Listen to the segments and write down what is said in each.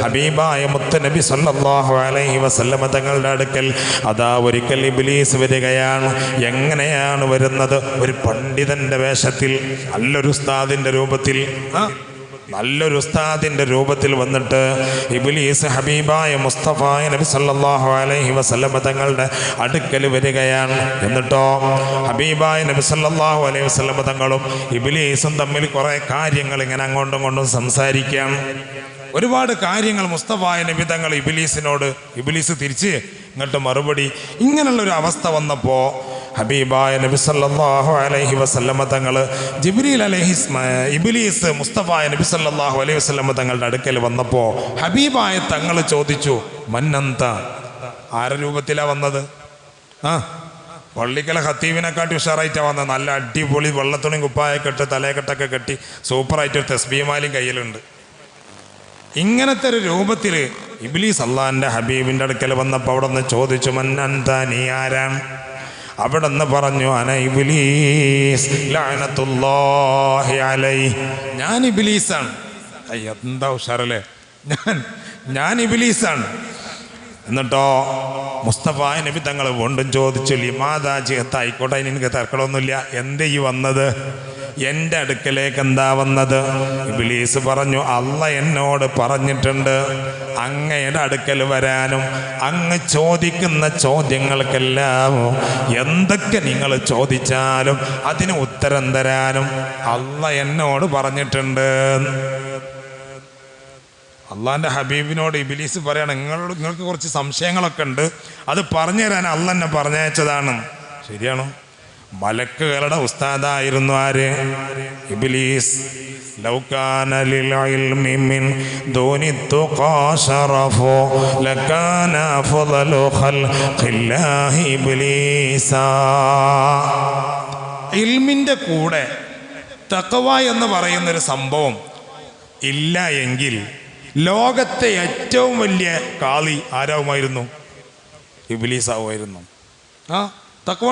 ഹബീബായ മുത്തുനബി സല്ലല്ലാഹു അലൈഹി വസല്ലമ തങ്ങളുടെ അടുക്കൽ അതാ ഒരിക്കൽ ഇബ്ലീസ് വരികയാണ്. എങ്ങനെയാണ് വരുന്നത്? ഒരു പണ്ഡിതന്റെ വേഷത്തിൽ, നല്ലൊരു ഉസ്താദിന്റെ രൂപത്തിൽ വന്നിട്ട് ഇബ്ലീസ് ഹബീബായ മുസ്തഫായ നബി സല്ലല്ലാഹു അലൈഹി വസല്ലമ തങ്ങളുടെ അടുക്കൽ വരികയാണ്. എന്നിട്ടോ ഹബീബായ നബി സല്ലല്ലാഹു അലൈഹി വസല്ലമ തങ്ങളും ഇബ്ലീസും തമ്മിൽ കുറേ കാര്യങ്ങൾ ഇങ്ങനെ അങ്ങോട്ടും ഇങ്ങോട്ടും സംസാരിക്കുകയാണ്. ഒരുപാട് കാര്യങ്ങൾ മുസ്തഫായ നബി തങ്ങൾ ഇബ്ലീസ് തിരിച്ച് ഇങ്ങോട്ട് മറുപടി. ഇങ്ങനെയുള്ളൊരു അവസ്ഥ വന്നപ്പോൾ ഹബീബായ നബി സല്ലല്ലാഹു അലൈഹി വസല്ലമ തങ്ങൾ ഇബ്ലീസ് മുസ്തഫായ നബി സല്ലല്ലാഹു അലൈഹി വസല്ലമ തങ്ങളുടെ അടുക്കൽ വന്നപ്പോൾ ഹബീബായ തങ്ങൾ ചോദിച്ചു, മന്നന്ത, ആരുടെ രൂപത്തിലാണ് വന്നത്? പള്ളിക്കല ഖത്തീബിനെക്കാട്ടി ഉഷാറായിട്ടാണ് വന്നത്. നല്ല അടിപൊളി വെള്ളത്തുണിയും കുപ്പായൊക്കെ ഇട്ട് തലയെക്കെട്ടൊക്കെ കെട്ടി സൂപ്പറായിട്ടൊരു തസ്ബീഹ്മാലും കയ്യിലുണ്ട്. ഇങ്ങനത്തെ ഒരു രൂപത്തിൽ ഇബ്ലീസ് അള്ളാഹിൻ്റെ ഹബീബിൻ്റെ അടുക്കൽ വന്നപ്പോൾ അവിടെ നിന്ന് ചോദിച്ചു, മന്നന്ത, നീ ആരാണ്? അവിടെ നിന്ന് പറഞ്ഞു, അന ഇബ്ലീസ് ലഅനത്തുല്ലാഹി അലൈഹി, ഞാൻ ഇബ്ലീസാണ്. എന്താ ഉഷാറല്ലേ, ഞാൻ ഇബ്ലീസാണ്. എന്നിട്ടോ മുസ്തഫായ നബി തങ്ങൾ വീണ്ടും ചോദിച്ചു, ലിമാദാ ജിഅത, ആയിക്കോട്ടെ, എനിക്ക് തർക്കമൊന്നുമില്ല, എന്തേ ഈ വന്നത്? എൻ്റെ അടുക്കലേക്ക് എന്താ വന്നത്? ഇബ്ലീസ് പറഞ്ഞു, അള്ള എന്നോട് പറഞ്ഞിട്ടുണ്ട് അങ്ങയുടെ അടുക്കൽ വരാനും അങ്ങ് ചോദിക്കുന്ന ചോദ്യങ്ങൾക്കെല്ലാം എന്തൊക്കെ നിങ്ങൾ ചോദിച്ചാലും അതിന് ഉത്തരം തരാനും അള്ള എന്നോട് പറഞ്ഞിട്ടുണ്ട്. അള്ളാൻ്റെ ഹബീബിനോട് ഇബ്ലീസ് പറയാണ്, നിങ്ങൾക്ക് കുറച്ച് സംശയങ്ങളൊക്കെ ഉണ്ട്, അത് പറഞ്ഞു തരാൻ അള്ള എന്നെ പറഞ്ഞയച്ചതാണ്. ശരിയാണോ? മലക്കുകളുടെ ഉസ്താദായിരുന്നു ആര്? ഇബ്ലീസ്. ലൗകാന ലിൽ ഇൽമി മിൻ ദൂനി തുഖാ ശറഫു ലകാന അഫ്ളലു ഖൽഖില്ലാഹി ഇബ്ലീസ. ഇൽമിൻ്റെ കൂടെ തഖ്വ എന്ന് പറയുന്നൊരു സംഭവം ഇല്ല എങ്കിൽ ലോകത്തെ ഏറ്റവും വലിയ കാളി ആരാവുമായിരുന്നു? ഇബ്ലീസ് ആവുമായിരുന്നു. തഖ്വ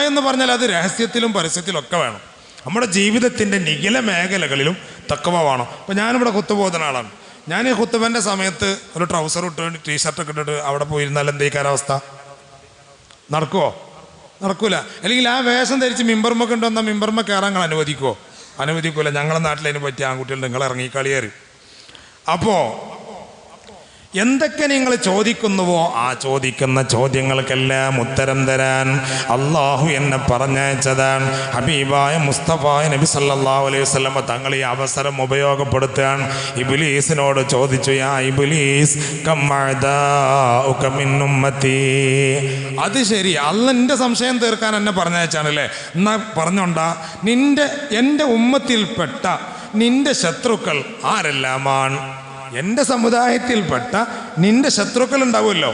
എന്ന് പറഞ്ഞാൽ അത് രഹസ്യത്തിലും പരസ്യത്തിലും ഒക്കെ വേണം. നമ്മുടെ ജീവിതത്തിൻ്റെ നിഖില മേഖലകളിലും തഖ്വ വേണം. അപ്പോൾ ഞാനിവിടെ ഖുത്ബ പോകുന്ന ആളാണ്. ഞാൻ ഈ ഖുത്ബൻ്റെ സമയത്ത് ഒരു ട്രൗസർ ഇട്ട് ടീഷർട്ടൊക്കെ ഇട്ടിട്ട് അവിടെ പോയിരുന്നാൽ എന്തേക്കാരവസ്ഥ? നടക്കുമോ? നടക്കൂല. അല്ലെങ്കിൽ ആ വേഷം ധരിച്ച് മിമ്പർമൊക്കെ ഉണ്ടെന്നാൽ മിമ്പർമ കയറാൻ നിങ്ങൾ അനുവദിക്കൂല. ഞങ്ങളുടെ നാട്ടിൽ അതിന് പറ്റിയ ആൺകുട്ടികൾ നിങ്ങൾ ഇറങ്ങിക്കളിയേറി. അപ്പോൾ എന്തൊക്കെ നിങ്ങൾ ചോദിക്കുന്നുവോ ആ ചോദിക്കുന്ന ചോദ്യങ്ങൾക്കെല്ലാം ഉത്തരം തരാൻ അള്ളാഹു എന്നെ പറഞ്ഞയച്ചതാണ്. ഹബീബായ മുസ്തഫായ നബി സല്ലല്ലാഹു അലൈഹി വസല്ലം തങ്ങൾ ഈ അവസരം ഉപയോഗപ്പെടുത്താൻ ഇബ്ലീസിനോട് ചോദിച്ചു, യാ ഇബ്ലീസ് കം അഅദാഉക മിൻ ഉമ്മത്തി. അത് ശരി, അള്ളാഹ് സംശയം തീർക്കാൻ എന്നെ പറഞ്ഞയച്ചാണല്ലേ, എന്നാ പറഞ്ഞോണ്ടാ, എൻ്റെ ഉമ്മത്തിൽപ്പെട്ട നിന്റെ ശത്രുക്കൾ ആരെല്ലാമാണ്? എൻ്റെ സമുദായത്തിൽപ്പെട്ട നിന്റെ ശത്രുക്കൾ ഉണ്ടാവുമല്ലോ,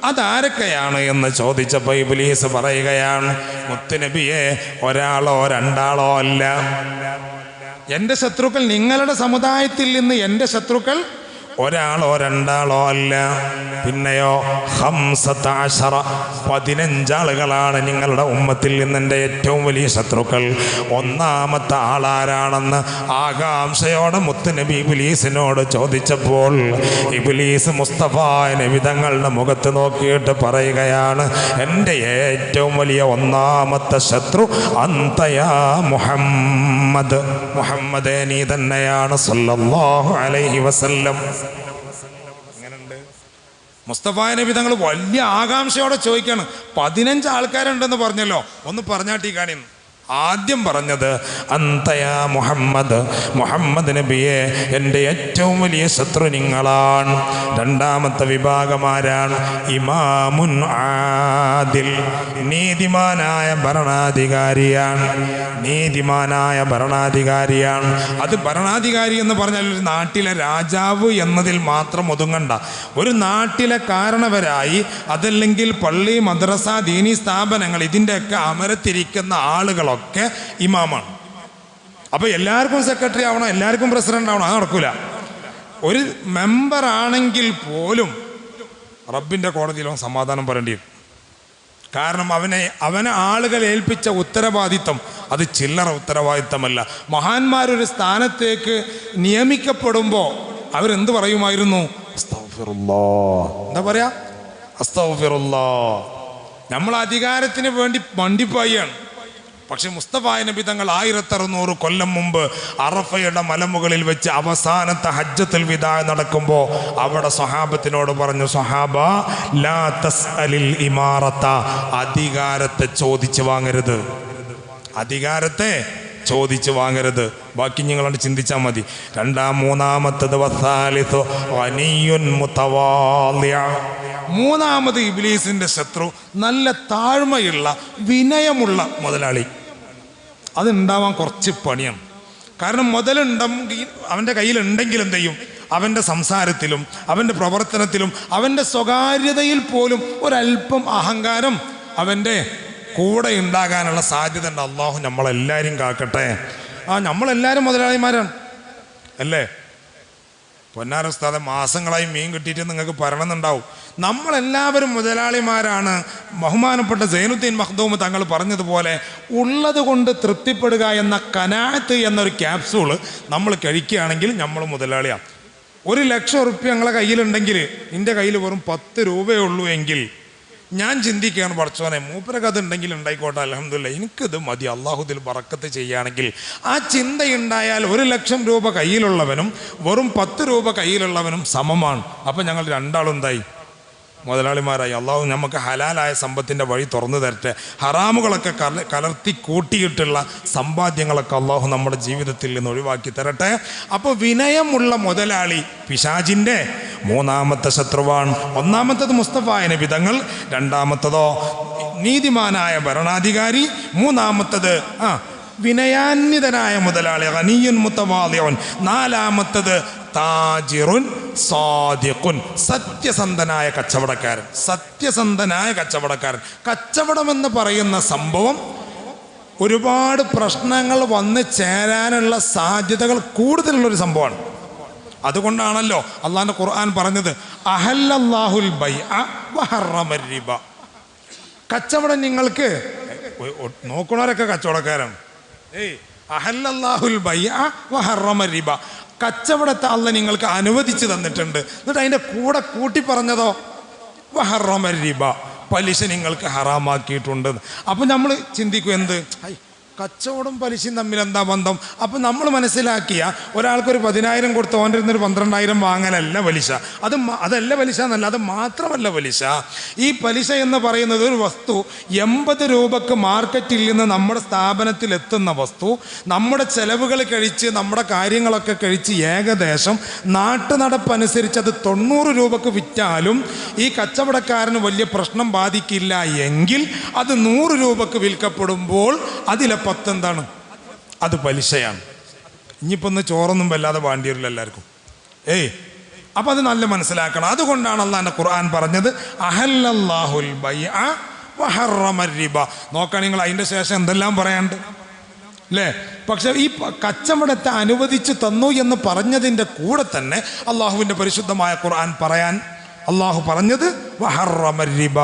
അതാരൊക്കെയാണ് എന്ന് ചോദിച്ചപ്പോൾ ഇബ്ലീസ് പറയുകയാണ്, മുത്തുനബിയെ, ഒരാളോ രണ്ടാളോ അല്ല, എൻ്റെ ശത്രുക്കൾ, നിങ്ങളുടെ സമുദായത്തിൽ നിന്ന് എൻ്റെ ശത്രുക്കൾ ഒരാളോ രണ്ടാളോ അല്ല, പിന്നെയോ 15 ആളുകളാണ് നിങ്ങളുടെ ഉമ്മത്തിൽ നിന്ന് എൻ്റെ ഏറ്റവും വലിയ ശത്രുക്കൾ. ഒന്നാമത്തെ ആളാരാണെന്ന് ആകാംക്ഷയോടെ മുത്തുനബി ഇബ്ലീസിനോട് ചോദിച്ചപ്പോൾ ഇബ്ലീസ് മുസ്തഫ നബി തങ്ങളുടെ മുഖത്ത് നോക്കിയിട്ട് പറയുകയാണ്, എൻ്റെ ഏറ്റവും വലിയ ഒന്നാമത്തെ ശത്രു അന്തയാ മുഹമ്മദ്, മുഹമ്മദേ നീ തന്നെയാണ് സല്ലല്ലാഹു അലൈഹി വസല്ലം. മുസ്തഫ നബി തങ്ങൾ വലിയ ആകാംക്ഷയോടെ ചോദിക്കാണ്, 15 ആൾക്കാരുണ്ടെന്ന് പറഞ്ഞല്ലോ, ഒന്ന് പറഞ്ഞാട്ടി കാണി. ആദ്യം പറഞ്ഞത് അന്തയാ മുഹമ്മദ്, മുഹമ്മദ് നബിയെ, എൻ്റെ ഏറ്റവും വലിയ ശത്രു നിങ്ങളാണ്. രണ്ടാമത്തെ വിഭാഗമാരാണ്? ഇമാമുൻ ആദിൽ, നീതിമാനായ ഭരണാധികാരിയാണ്. നീതിമാനായ ഭരണാധികാരിയാണ്. അത് ഭരണാധികാരി എന്ന് പറഞ്ഞാൽ ഒരു നാട്ടിലെ രാജാവ് എന്നതിൽ മാത്രം ഒതുങ്ങണ്ട. ഒരു നാട്ടിലെ കാരണവരായി, അതല്ലെങ്കിൽ പള്ളി, മദ്രസ, ദീനി സ്ഥാപനങ്ങൾ, ഇതിൻ്റെയൊക്കെ അമരത്തിരിക്കുന്ന ആളുകളൊക്കെ ഇമാമാണ്. അപ്പോൾ എല്ലാവർക്കും സെക്രട്ടറി ആവണം, എല്ലാവർക്കും പ്രസിഡന്റ് ആവണം, അത് നടക്കൂല. ഒരു മെമ്പർ ആണെങ്കിൽ പോലും റബ്ബിൻ്റെ കോടതിയിലും സമാധാനം പറയേണ്ടി വരും. കാരണം അവനെ ആളുകൾ ഏൽപ്പിച്ച ഉത്തരവാദിത്തം അത് ചില്ലറ ഉത്തരവാദിത്തമല്ല. മഹാന്മാരൊരു സ്ഥാനത്തേക്ക് നിയമിക്കപ്പെടുമ്പോൾ അവരെന്ത് പറയുമായിരുന്നു? അസ്തഗ്ഫിറുല്ലാഹ്. എന്താ പറയാ? അസ്തഗ്ഫിറുല്ലാഹ്. നമ്മൾ അധികാരത്തിന് വേണ്ടി മണ്ടിപ്പായാണ്. പക്ഷെ മുസ്തഫ നബി തങ്ങൾ 1600 കൊല്ലം മുമ്പ് അറഫയുടെ മലമുകളിൽ വെച്ച് അവസാനത്തെ ഹജ്ജത്തുൽ വിദാ നടക്കുമ്പോൾ അവിടെ സ്വഹാബത്തിനോട് പറഞ്ഞു, സ്വഹാബ ലാ തസ്അലിൽ ഇമാറത, അധികാരത്തെ ചോദിച്ചു വാങ്ങരുത്, അധികാരത്തെ ചോദിച്ചു വാങ്ങരുത്. ബാക്കി നിങ്ങളോട് ചിന്തിച്ചാൽ മതി. മൂന്നാമത്തത് വസാലിസു ഗനിയുൻ മുതവാളിഅ. മൂന്നാമത് ഇബ്ലീസിന്റെ ശത്രു നല്ല താഴ്മയുള്ള വിനയമുള്ള മുതലാളി. അതുണ്ടാവാൻ കുറച്ച് പണിയാണ്. കാരണം മുതലുണ്ടെങ്കിൽ അവൻ്റെ കയ്യിലുണ്ടെങ്കിൽ എന്ത് ചെയ്യും? അവൻ്റെ സംസാരത്തിലും അവൻ്റെ പ്രവർത്തനത്തിലും അവൻ്റെ സ്വകാര്യതയിൽ പോലും ഒരല്പം അഹങ്കാരം അവൻ്റെ കൂടെ ഉണ്ടാകാനുള്ള സാധ്യത ഉണ്ട്. അള്ളാഹു നമ്മളെല്ലാവരും കാക്കട്ടെ. നമ്മളെല്ലാവരും മുതലാളിമാരാണ് അല്ലേ? പൊന്നാര ഉസ്താദെ, മാസങ്ങളായി മീൻ കിട്ടിയിട്ട് നിങ്ങൾക്ക് പറയണമെന്നുണ്ടാവും. നമ്മളെല്ലാവരും മുതലാളിമാരാണ്. ബഹുമാനപ്പെട്ട സൈനുദ്ദീൻ മഖ്ദൂം തങ്ങൾ പറഞ്ഞതുപോലെ ഉള്ളത് കൊണ്ട് തൃപ്തിപ്പെടുക എന്ന കനാഅത്ത് എന്നൊരു ക്യാപ്സൂള് നമ്മൾ കഴിക്കുകയാണെങ്കിൽ നമ്മൾ മുതലാളിയാണ്. 1,00,000 റുപ്യ ഞങ്ങളെ കയ്യിലുണ്ടെങ്കിൽ നിൻ്റെ കയ്യിൽ വെറും 10 രൂപയേ ഉള്ളൂ എങ്കിൽ ഞാൻ ചിന്തിക്കുകയാണ്, പടച്ചോനെ മൂപ്പരൊക്കെ അതുണ്ടെങ്കിൽ ഉണ്ടായിക്കോട്ടെ, അൽഹംദുലില്ലാഹ് എനിക്കിത് മതി, അള്ളാഹു ഇതിൽ ബറക്കത്ത് ചെയ്യുകയാണെങ്കിൽ. ആ ചിന്തയുണ്ടായാൽ 1,00,000 രൂപ കയ്യിലുള്ളവനും വെറും 10 രൂപ കയ്യിലുള്ളവനും സമമാണ്. അപ്പം ഞങ്ങൾ രണ്ടാളും എന്തായി? മുതലാളിമാരായി. അള്ളാഹു നമുക്ക് ഹലാലായ സമ്പത്തിൻ്റെ വഴി തുറന്നു തരട്ടെ. ഹറാമുകളൊക്കെ കലർത്തി കൂട്ടിയിട്ടുള്ള സമ്പാദ്യങ്ങളൊക്കെ അള്ളാഹു നമ്മുടെ ജീവിതത്തിൽ നിന്ന് ഒഴിവാക്കി തരട്ടെ. അപ്പോൾ വിനയമുള്ള മുതലാളി പിശാചിൻ്റെ മൂന്നാമത്തെ ശത്രുവാണ്. ഒന്നാമത്തത് മുസ്തഫ നബി തങ്ങൾ, രണ്ടാമത്തതോ നീതിമാനായ ഭരണാധികാരി, മൂന്നാമത്തത് വിനയാന്വിതനായ മുതലാളി ഗനിയുൻ മുതവാളിഉൻ, നാലാമത്തത് താജിറുൻ സാദിഖുൻ, സത്യസന്ധനായ കച്ചവടക്കാരൻ. സത്യസന്ധനായ കച്ചവടക്കാരൻ. കച്ചവടമെന്ന് പറയുന്ന സംഭവം ഒരുപാട് പ്രശ്നങ്ങൾ വന്ന് ചേരാനുള്ള സാധ്യതകൾ കൂടുതലുള്ളൊരു സംഭവമാണ്. അതുകൊണ്ടാണല്ലോ അള്ളാഹുവിൻ്റെ ഖുർആൻ പറഞ്ഞത് അഹല്ലല്ലാഹുൽ ബൈഅ വഹറമർ റിബ. കച്ചവടം നിങ്ങൾക്ക് നോക്കണവരൊക്കെ കച്ചവടക്കാരാണ്. അഹല്ലല്ലാഹുൽ ബൈഅ വഹറമർ റിബ. കച്ചവടത്തെ അള്ളാഹ് നിങ്ങൾക്ക് അനുവദിച്ച് തന്നിട്ടുണ്ട്. എന്നിട്ട് അതിൻ്റെ കൂടെ കൂട്ടി പറഞ്ഞതോ വഹറമർ റിബ, പലിശ നിങ്ങൾക്ക് ഹറാമാക്കിയിട്ടുണ്ട്. അപ്പം നമ്മൾ ചിന്തിക്കും, എന്ത് കച്ചവടം പലിശയും തമ്മിൽ എന്താ ബന്ധം? അപ്പം നമ്മൾ മനസ്സിലാക്കിയ ഒരാൾക്കൊരു 10,000 കൊടുത്ത് ഓൻ്റെ ഇരുന്നൊരു 12,000 വാങ്ങലല്ല പലിശ. അതല്ല പലിശ എന്നല്ല, അത് മാത്രമല്ല പലിശ. ഈ പലിശ എന്ന് പറയുന്നത് ഒരു വസ്തു 80 രൂപക്ക് മാർക്കറ്റിൽ നിന്ന് നമ്മുടെ സ്ഥാപനത്തിൽ എത്തുന്ന വസ്തു നമ്മുടെ ചെലവുകൾ കഴിച്ച് നമ്മുടെ കാര്യങ്ങളൊക്കെ കഴിച്ച് ഏകദേശം നാട്ടുനടപ്പനുസരിച്ച് അത് 90 രൂപക്ക് വിറ്റാലും ഈ കച്ചവടക്കാരന് വലിയ പ്രശ്നം ബാധിക്കില്ല എങ്കിൽ അത് 100 രൂപക്ക് വിൽക്കപ്പെടുമ്പോൾ അതിലെ 10 എന്താണ്? അത് പലിശയാണ്. ഇനിയിപ്പോൾ ഒന്ന് ചോറൊന്നും വല്ലാതെ വേണ്ടി വരില്ല എല്ലാവർക്കും. അപ്പം അത് നല്ല മനസ്സിലാക്കണം. അതുകൊണ്ടാണ് അള്ളാഹുവിൻ്റെ ഖുർആൻ പറഞ്ഞത് അഹല്ലല്ലാഹുൽ ബൈഅ വഹറമർ റിബ. നോക്കാൻ നിങ്ങൾ അതിൻ്റെ ശേഷം എന്തെല്ലാം പറയാണ്ട് അല്ലേ? പക്ഷെ ഈ കച്ചവടത്തെ അനുവദിച്ചു തന്നു എന്ന് പറഞ്ഞതിൻ്റെ കൂടെ തന്നെ അള്ളാഹുവിൻ്റെ പരിശുദ്ധമായ ഖുർആൻ പറയാൻ അള്ളാഹു പറഞ്ഞത് വഹറമർ റിബ,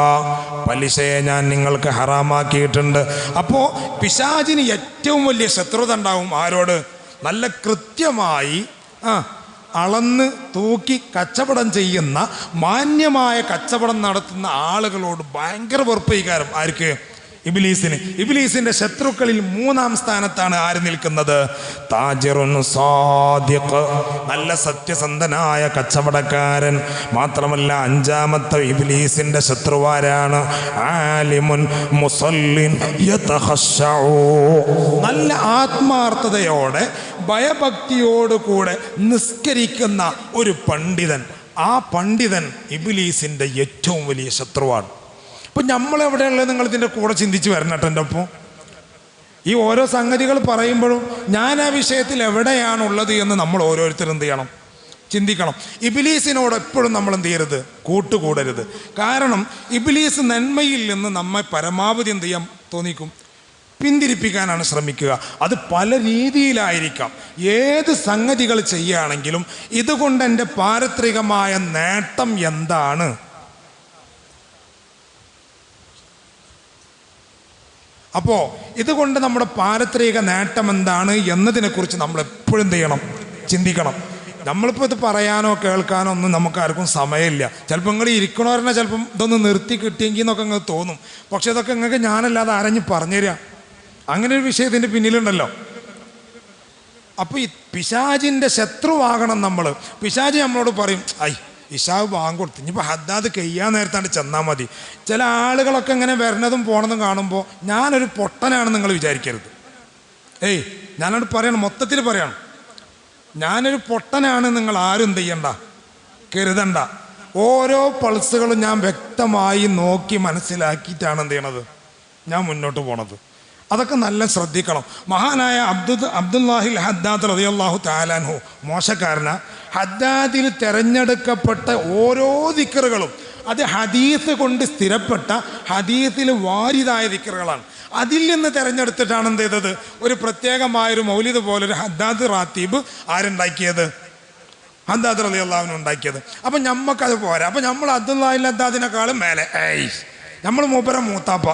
പലിശയെ ഞാൻ നിങ്ങൾക്ക് ഹറാമാക്കിയിട്ടുണ്ട്. അപ്പോൾ പിശാചിന് ഏറ്റവും വലിയ ശത്രുത ഉണ്ടാവും ആരോട്? നല്ല കൃത്യമായി അളന്ന് തൂക്കി കച്ചവടം ചെയ്യുന്ന മാന്യമായ കച്ചവടം നടത്തുന്ന ആളുകളോട് ഭയങ്കര വെറുപ്പീകാരം. ആർക്ക്? ഇബ്ലീസിന്. ഇബ്ലീസിന്റെ ശത്രുക്കളിൽ 3-ാം സ്ഥാനത്താണ് ആര് നിൽക്കുന്നത്? താജിറുൻ സാദിഖ്, നല്ല സത്യസന്ധനായ കച്ചവടക്കാരൻ. മാത്രമല്ല 5-ാമത്തെ ഇബ്ലീസിന്റെ ശത്രുവാരാണ്? ആലിമുൻ മുസല്ലിൻ യതഖശഉ, നല്ല ആത്മാർത്ഥതയോടെ ഭയഭക്തിയോടുകൂടെ നിസ്കരിക്കുന്ന ഒരു പണ്ഡിതൻ. ആ പണ്ഡിതൻ ഇബ്ലീസിന്റെ ഏറ്റവും വലിയ ശത്രുവാണ്. ഇപ്പം നമ്മളെവിടെയുള്ളത് നിങ്ങൾ ഇതിൻ്റെ കൂടെ ചിന്തിച്ച് വരണട്ടോ. എൻ്റെ ഒപ്പം ഈ ഓരോ സംഗതികൾ പറയുമ്പോഴും ഞാൻ ആ വിഷയത്തിൽ എവിടെയാണുള്ളത് എന്ന് നമ്മൾ ഓരോരുത്തരും എന്ത് ചെയ്യണം? ചിന്തിക്കണം. ഇബ്ലീസിനോട് എപ്പോഴും നമ്മൾ എന്ത് ചെയ്യരുത്? കൂട്ടുകൂടരുത്. കാരണം ഇബ്ലീസ് നന്മയിൽ നിന്ന് നമ്മെ പരമാവധി എന്ത് ചെയ്യാൻ തോന്നിക്കും? പിന്തിരിപ്പിക്കാനാണ് ശ്രമിക്കുക. അത് പല രീതിയിലായിരിക്കാം. ഏത് സംഗതികൾ ചെയ്യുകയാണെങ്കിലും ഇതുകൊണ്ട് എൻ്റെ പാരത്രികമായ നേട്ടം എന്താണ്? അപ്പോൾ ഇതുകൊണ്ട് നമ്മുടെ പാരത്രിക നേട്ടം എന്താണ് എന്നതിനെക്കുറിച്ച് നമ്മൾ എപ്പോഴും എന്ത് ചെയ്യണം? ചിന്തിക്കണം. നമ്മളിപ്പോൾ ഇത് പറയാനോ കേൾക്കാനോ ഒന്നും നമുക്കാർക്കും സമയമില്ല. ചിലപ്പോൾ നിങ്ങൾ ഇരിക്കണവരെന്നെ ചിലപ്പം ഇതൊന്ന് നിർത്തി കിട്ടിയെങ്കിൽ എന്നൊക്കെ നിങ്ങൾക്ക് തോന്നും. പക്ഷെ ഇതൊക്കെ നിങ്ങൾക്ക് ഞാനല്ലാതെ ആരഞ്ഞ് പറഞ്ഞുതരിക? അങ്ങനെ ഒരു വിഷയം ഇതിൻ്റെ പിന്നിലുണ്ടല്ലോ. അപ്പോൾ ഈ പിശാചിൻ്റെ ശത്രുവാകണം നമ്മൾ. പിശാചി നമ്മളോട് പറയും, ഇശാവ് ബാങ്ക് കൊടുത്തു, ഇനിയിപ്പോൾ ഹദ്ദാദ് കയ്യാൻ നേരത്താണ്ട് ചെന്നാൽ മതി. ചില ആളുകളൊക്കെ ഇങ്ങനെ വരുന്നതും പോണതും കാണുമ്പോൾ ഞാനൊരു പൊട്ടനാണെന്ന് നിങ്ങൾ വിചാരിക്കരുത്. ഞാനോട് പറയണം, മൊത്തത്തിൽ പറയണം, ഞാനൊരു പൊട്ടനാണ് നിങ്ങൾ ആരും എന്ത് ചെയ്യണ്ട, കരുതണ്ട. ഓരോ പൾസുകളും ഞാൻ വ്യക്തമായി നോക്കി മനസ്സിലാക്കിയിട്ടാണ് എന്ത് ചെയ്യണത്, ഞാൻ മുന്നോട്ട് പോണത്. അതൊക്കെ നല്ല ശ്രദ്ധിക്കണം. മഹാനായ അബ്ദുല്ലാഹിൽ ഹദ്ദാദ് റളിയല്ലാഹു തആല അൻഹു മോശക്കാരനാ. ഹദ്ദാദിൽ തിരഞ്ഞെടുക്കപ്പെട്ട ഓരോ ദിക്റുകളും അത് ഹദീസ് കൊണ്ട് സ്ഥിരപ്പെട്ട ഹദീസിൽ വാരിതായ ദിക്റുകളാണ്. അതിൽ നിന്ന് തിരഞ്ഞെടുത്തിട്ടാണ് എന്ത് ചെയ്തത്, ഒരു പ്രത്യേകമായൊരു മൗലിദ് പോലൊരു ഹദ്ദാദ് റാത്തീബ് ആരുണ്ടാക്കിയത്, ഹദ്ദാദ് റളിയല്ലാഹു അൻഹു ഉണ്ടാക്കിയത്. അപ്പം നമ്മക്കത് പോരാ. അപ്പം നമ്മൾ അബ്ദുല്ലാഹിൽ ഹദ്ദാദിനെക്കാളും മേലെ, നമ്മൾ മൂപ്പര മൂത്താപ്പ.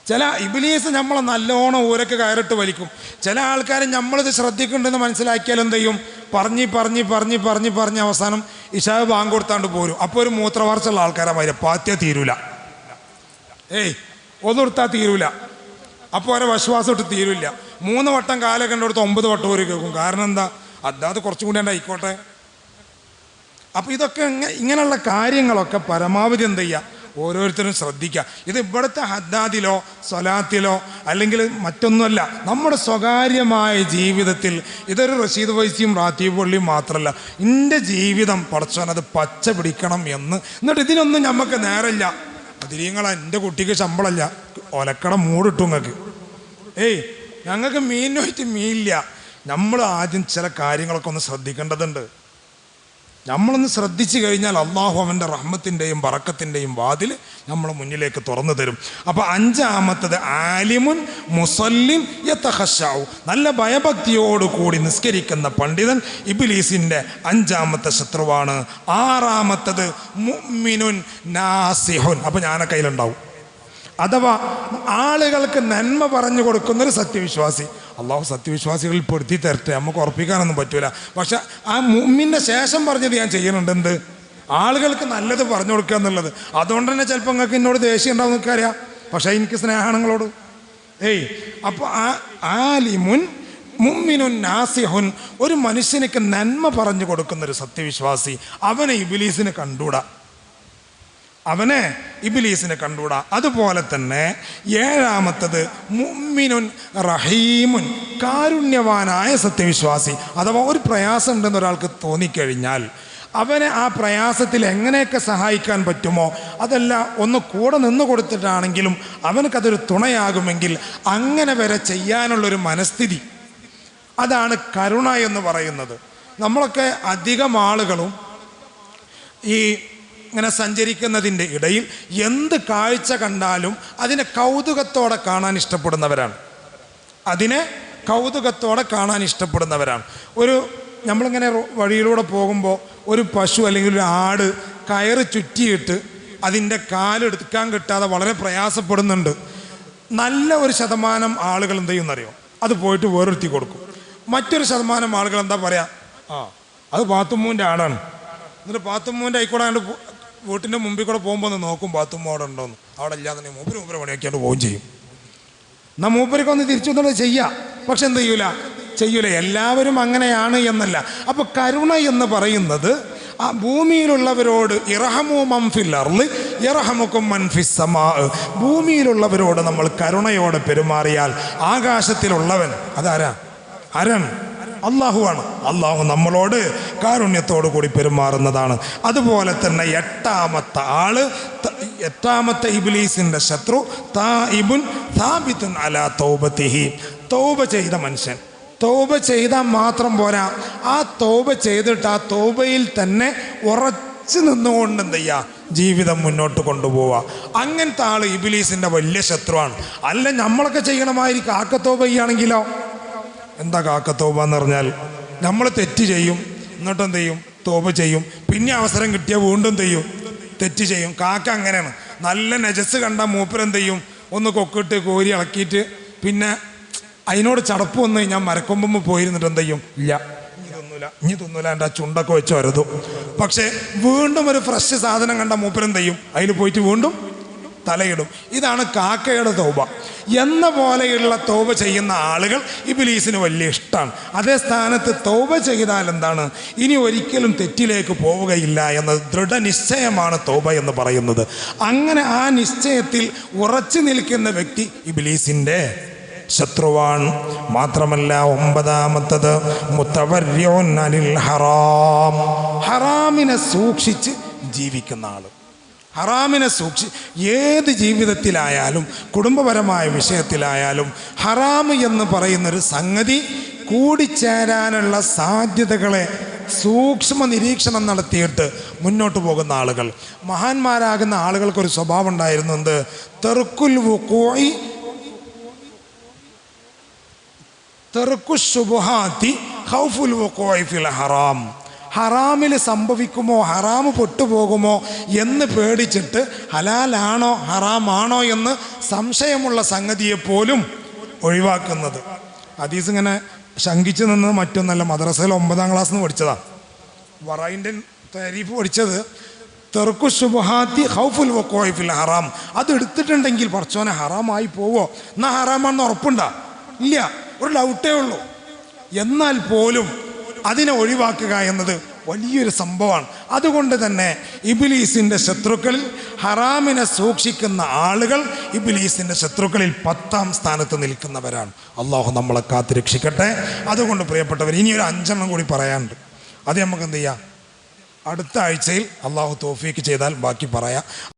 ചില ഇബ്ലീസ് നമ്മളെ നല്ലോണം ഊരക്ക് കയറിട്ട് വലിക്കും. ചില ആൾക്കാർ നമ്മളിത് ശ്രദ്ധിക്കുന്നുണ്ടെന്ന് മനസ്സിലാക്കിയാൽ എന്ത് ചെയ്യും, പറഞ്ഞ് അവസാനം ഇശാവ് ബാങ്ക് കൊടുത്താണ്ട് പോരും. അപ്പോൾ ഒരു മൂത്രവാർച്ചുള്ള ആൾക്കാരെ മാതിരി പാത്യ തീരൂല, ഒന്നെടുത്താൽ തീരൂല. അപ്പോൾ ഓരോ വിശ്വാസം ഇട്ട് തീരില്ല. 3 വട്ടം കാലൊക്കെ എടുത്ത് 9 വട്ടം ഒരു കേൾക്കും. കാരണം എന്താ, അത് കുറച്ചും കൂടി ആയിക്കോട്ടെ. അപ്പോൾ ഇതൊക്കെ ഇങ്ങനെയുള്ള കാര്യങ്ങളൊക്കെ പരമാവധി എന്ത് ചെയ്യുക, ഓരോരുത്തരും ശ്രദ്ധിക്കുക. ഇത് ഇവിടുത്തെ ഹദ്ദാദിലോ സ്വലാത്തിലോ അല്ലെങ്കിൽ മറ്റൊന്നുമല്ല, നമ്മുടെ സ്വകാര്യമായ ജീവിതത്തിൽ. ഇതൊരു റഷീദ് വൈസിയും റാത്തീബ് പള്ളിയും മാത്രമല്ല, എൻ്റെ ജീവിതം പടച്ചോൻ അത് പച്ച പിടിക്കണം എന്ന്. എന്നിട്ട് ഇതിനൊന്നും നമുക്ക് നേരമില്ല. അതിരിങ്ങളാ, എൻ്റെ കുട്ടിക്ക് ശമ്പളമല്ല, ഒലക്കട മൂടിട്ടു നിങ്ങൾക്ക്. ഞങ്ങൾക്ക് മീനുമായിട്ട് മീനില്ല. നമ്മൾ ആദ്യം ചില കാര്യങ്ങളൊക്കെ ഒന്ന് ശ്രദ്ധിക്കേണ്ടതുണ്ട്. നമ്മളൊന്ന് ശ്രദ്ധിച്ചു കഴിഞ്ഞാൽ അള്ളാഹു അവൻ്റെ റഹ്മത്തിൻ്റെയും ബറക്കത്തിൻ്റെയും വാതിൽ നമ്മളെ മുന്നിലേക്ക് തുറന്നു തരും. അപ്പോൾ 5-ാമത്തത് ആലിമുൻ മുസല്ലിൻ യതഖശഉ, നല്ല ഭയഭക്തിയോടുകൂടി നിസ്കരിക്കുന്ന പണ്ഡിതൻ ഇബ്ലീസിൻ്റെ 5-ാമത്തെ ശത്രുവാണ്. 6-ാമത്തത് മുഅ്മിനുൻ നാസിഹുൻ. അപ്പോൾ ഞാനെ കയ്യിലുണ്ടാവും. അഥവാ ആളുകൾക്ക് നന്മ പറഞ്ഞു കൊടുക്കുന്നൊരു സത്യവിശ്വാസി. അള്ളാഹു സത്യവിശ്വാസികളിൽ പെടുത്തി തരട്ടെ, നമുക്ക് ഉറപ്പിക്കാനൊന്നും പറ്റൂല. പക്ഷെ ആ മുഅ്മിൻ്റെ ശേഷം പറഞ്ഞത് ഞാൻ ചെയ്യുന്നുണ്ട്. എന്ത്, ആളുകൾക്ക് നല്ലത് പറഞ്ഞു കൊടുക്കുക എന്നുള്ളത്. അതുകൊണ്ട് തന്നെ ചിലപ്പോൾ നിങ്ങൾക്ക് എന്നോട് ദേഷ്യം ഉണ്ടാവും നിൽക്കറിയാം, പക്ഷേ എനിക്ക് സ്നേഹമാണ് നിങ്ങളോട്. അപ്പോൾ ആലിമുൻ മുഅ്മിനുൻ നാസിഹുൻ, ഒരു മനുഷ്യനിക്ക് നന്മ പറഞ്ഞു കൊടുക്കുന്നൊരു സത്യവിശ്വാസി. അവനെ ഇബ്ലീസിന് കണ്ടൂടാ, അവനെ ഇബ്ലീസിനെ കണ്ടൂടാ. അതുപോലെ തന്നെ 7-ാമത്തത് മുഅ്മിനുൻ റഹീമുൻ, കാരുണ്യവാനായ സത്യവിശ്വാസി. അഥവാ ഒരു പ്രയാസം ഉണ്ടെന്ന് ഒരാൾക്ക് തോന്നിക്കഴിഞ്ഞാൽ അവനെ ആ പ്രയാസത്തിൽ എങ്ങനെയൊക്കെ സഹായിക്കാൻ പറ്റുമോ അതെല്ലാം ഒന്ന് കൂടെ നിന്ന് കൊടുത്തിട്ടാണെങ്കിലും അവനക്കതൊരു തുണയാകുമെങ്കിൽ അങ്ങനെ വരെ ചെയ്യാനുള്ളൊരു മനസ്ഥിതി, അതാണ് കരുണ എന്ന് പറയുന്നത്. നമ്മളൊക്കെ അധികം ആളുകളും ഈ ഇങ്ങനെ സഞ്ചരിക്കുന്നതിൻ്റെ ഇടയിൽ എന്ത് കാഴ്ച കണ്ടാലും അതിനെ കൗതുകത്തോടെ കാണാൻ ഇഷ്ടപ്പെടുന്നവരാണ്. ഒരു നമ്മളിങ്ങനെ വഴിയിലൂടെ പോകുമ്പോൾ ഒരു പശു അല്ലെങ്കിൽ ഒരു ആട് കയറ് ചുറ്റിയിട്ട് അതിൻ്റെ കാലെടുക്കാൻ കിട്ടാതെ വളരെ പ്രയാസപ്പെടുന്നുണ്ട്. നല്ല ഒരു ശതമാനം ആളുകൾ എന്ത് ചെയ്യുമെന്നറിയോ, അത് പോയിട്ട് വേറൊരുത്തി കൊടുക്കും. മറ്റൊരു ശതമാനം ആളുകൾ എന്താ പറയുക, അത് പാത്തുമ്മൂൻ്റെ ആടാണ്. എന്നിട്ട് പാത്തുമ്മൂൻ്റെ ആയിക്കോടെ വീട്ടിൻ്റെ മുമ്പിൽ കൂടെ പോകുമ്പോൾ ഒന്ന് നോക്കും ബാത്തുമ്മ അവിടെ ഉണ്ടോന്ന്. അവിടെ ഇല്ലാതെ മൂപ്പര് പണിയൊക്കെയാണ്ട് പോവുകയും ചെയ്യും. എന്നാൽ മൂപ്പരൊക്കെ ഒന്ന് തിരിച്ചു വന്നത് ചെയ്യാം, പക്ഷെ എന്ത് ചെയ്യൂല. എല്ലാവരും അങ്ങനെയാണ് എന്നല്ല. അപ്പോൾ കരുണ എന്ന് പറയുന്നത് ആ ഭൂമിയിലുള്ളവരോട് ഇർഹമു മൻ ഫിൽ അർളി യർഹമുക്കും മൻ ഫിസ് സമാ, ഭൂമിയിലുള്ളവരോട് നമ്മൾ കരുണയോടെ പെരുമാറിയാൽ ആകാശത്തിലുള്ളവൻ ആരാണ്? അള്ളാഹുവാണ്. അള്ളാഹു നമ്മളോട് കാരുണ്യത്തോടു കൂടി പെരുമാറുന്നതാണ്. അതുപോലെ തന്നെ 8-ാമത്തെ ഇബ്ലീസിൻ്റെ ശത്രു താഇബുൻ സാബിതുൻ അലാ തൗബതിഹി, തൗബ ചെയ്ത മനുഷ്യൻ. തൗബ ചെയ്താൽ മാത്രം പോരാ, ആ തൗബ ചെയ്തിട്ട് ആ തൗബയിൽ തന്നെ ഉറച്ചു നിന്നുകൊണ്ട് എന്ത് ചെയ്യുക, ജീവിതം മുന്നോട്ട് കൊണ്ടുപോവുക. അങ്ങനത്തെ ആൾ ഇബ്ലീസിൻ്റെ വലിയ ശത്രുവാണ്. അല്ല നമ്മളൊക്കെ ചെയ്യണമായിരിക്കും. കാക്കത്തോബ ചെയ്യുകയാണെങ്കിലോ, എന്താ കാക്കത്തോബ എന്ന് പറഞ്ഞാൽ, നമ്മൾ തെറ്റ് ചെയ്യും, എന്നിട്ട് എന്ത് ചെയ്യും, തോബ ചെയ്യും, പിന്നെ അവസരം കിട്ടിയാൽ വീണ്ടും ചെയ്യും, തെറ്റ് ചെയ്യും. കാക്ക അങ്ങനെയാണ്. നല്ല നജസ് കണ്ട മൂപ്പരെന്ത് ചെയ്യും, ഒന്ന് കൊക്കിട്ട് കോരി ഇളക്കിയിട്ട് പിന്നെ അതിനോട് ചടപ്പ് വന്ന് ഞാൻ മരക്കൊമ്പുമ്പോൾ പോയിരുന്നിട്ട് എന്ത് ചെയ്യും, ഇല്ല ഇതൊന്നും തിന്നൂല എൻ്റെ ആ ചുണ്ടൊക്കെ വെച്ച് വരുതും. പക്ഷേ വീണ്ടും ഒരു ഫ്രഷ് സാധനം കണ്ട മൂപ്പരെന്ത് ചെയ്യും? അതിൽ പോയിട്ട് വീണ്ടും തലയിടും. ഇതാണ് കാക്കയുടെ തൗബ. എന്ന പോലെയുള്ള തൗബ ചെയ്യുന്ന ആളുകൾ ഇബ്ലീസിന് വലിയ ഇഷ്ടമാണ്. അതേ സ്ഥാനത്ത് തൗബ ചെയ്താൽ എന്താണ്? ഇനി ഒരിക്കലും തെറ്റിലേക്ക് പോവുകയില്ല എന്ന ദൃഢനിശ്ചയമാണ് തൗബ എന്ന് പറയുന്നത്. അങ്ങനെ ആ നിശ്ചയത്തിൽ ഉറച്ചു നിൽക്കുന്ന വ്യക്തി ഇബ്ലീസിൻ്റെ ശത്രുവാണ്. മാത്രമല്ല, 9-ാമത്തത് മുതവര്യോൻ അനിൽ ഹറാം, ഹറാമിനെ സൂക്ഷിച്ച് ജീവിക്കുന്ന ആൾ. ഹറാമിനെ ഏത് ജീവിതത്തിലായാലും കുടുംബപരമായ വിഷയത്തിലായാലും ഹറാമ് എന്ന് പറയുന്നൊരു സംഗതി കൂടിച്ചേരാനുള്ള സാധ്യതകളെ സൂക്ഷ്മ നിരീക്ഷണം നടത്തിയിട്ട് മുന്നോട്ട് പോകുന്ന ആളുകൾ, മഹാന്മാരാകുന്ന ആളുകൾക്കൊരു സ്വഭാവം ഉണ്ടായിരുന്നു. എന്ത്? തെറുക്കുൽ വുഖൂഇ തെറുക്കു ശുബ്ഹാത്തി ഖൗഫുൽ വുഖൂഇ ഫിൽ ഹറാം. ഹറാമിൽ സംഭവിക്കുമോ, ഹറാമ് പൊട്ടുപോകുമോ എന്ന് പേടിച്ചിട്ട് ഹലാലാണോ ഹറാമാണോ എന്ന് സംശയമുള്ള സംഗതിയെപ്പോലും ഒഴിവാക്കുന്നത്. ഹദീസ് ഇങ്ങനെ ശങ്കിച്ചു നിന്നത് മറ്റൊന്നല്ല, മദ്രസയിൽ 9-ാം ക്ലാസ്സിൽ നിന്ന് പഠിച്ചതാണ്. വറൈൻ്റെ താരീഫ് പഠിച്ചത് തെറുക്കു ശുബ്ഹാത്തി ഖൗഫുൽ വുഖൂഇ ഫിൽ ഹറാം. അത് എടുത്തിട്ടുണ്ടെങ്കിൽ പടച്ചോനെ ഹറാമായി പോവോ, എന്നാ ഹറാമാണെന്ന് ഉറപ്പുണ്ടോ? ഇല്ല, ഒരു ഡൗട്ടേ ഉള്ളൂ. എന്നാൽ പോലും അതിനെ ഒഴിവാക്കുക എന്നത് വലിയൊരു സംഭവമാണ്. അതുകൊണ്ട് തന്നെ ഇബ്ലീസിൻ്റെ ശത്രുക്കളിൽ ഹറാമിനെ സൂക്ഷിക്കുന്ന ആളുകൾ ഇബ്ലീസിൻ്റെ ശത്രുക്കളിൽ 10-ാം സ്ഥാനത്ത് നിൽക്കുന്നവരാണ്. അള്ളാഹു നമ്മളെ കാത്തുരക്ഷിക്കട്ടെ. അതുകൊണ്ട് പ്രിയപ്പെട്ടവർ, ഇനിയൊരു 5 കൂടി പറയാനുണ്ട്. അത് നമുക്ക് എന്ത് ചെയ്യാം? അടുത്ത ആഴ്ചയിൽ അള്ളാഹു തൗഫീക്ക് ചെയ്താൽ ബാക്കി പറയാം.